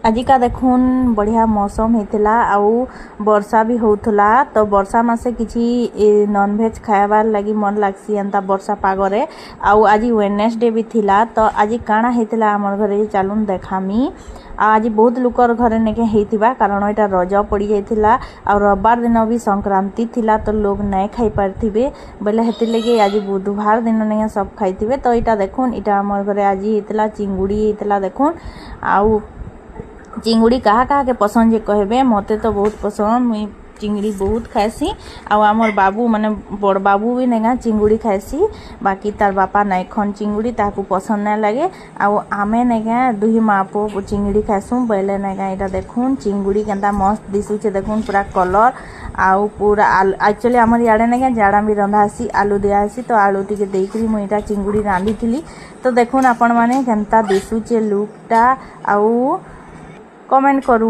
आजिका देखुन बढ़िया मौसम होता आउ वर्षा भी होता तो वर्षा मासे किसी नॉनवेज खाइबार लगी मन लगसी एंता वर्षा पागरे आउ आज वेडनेसडे भी थिला तो आज काना होता आमर घरे चलून देखामी। आज बहुत लोकर घरे नेके हेतिबा कारण एटा रज पड़ी जाइथिला और रविवार दिन भी संक्रांति थिला तो लोग नहीं खाई पारथिबे बोले हेति लगे आज बुधवार दिन ने सब खाइथिबे। तो एटा देखुन एटा आमर घरे आज हेतिला चिंगुड़ी हेतिला देखुन आउ चिंगुड़ी कहा कहा के पसंद जे कहबे मते तो बहुत पसंद मुई चिंगड़ी बहुत खाएसी आउ आमर बाबू माने बड़ बाबू भी नेगा चिंगुड़ी खाएसी बाकी तार बापा नहीं खन चिंगुड़ी ताकू पसंद नहीं लगे आउ आमे नेगा दुही मापो चिंगड़ी खाएसु बेले नेगा एटा देखुन चिंगुड़ी केंता मस्त दिसुचे देखुन पूरा कलर आउ पूरा एक्चुअली आमर याडे नेगा जाड़ा भी रंधासी आलू दियासी तो आलू टिके देइकरी मुई एटा चिंगुड़ी रांधी थिली। तो देखुन आपण माने केंता दिसुचे लुकटा आउ कमेंट करू।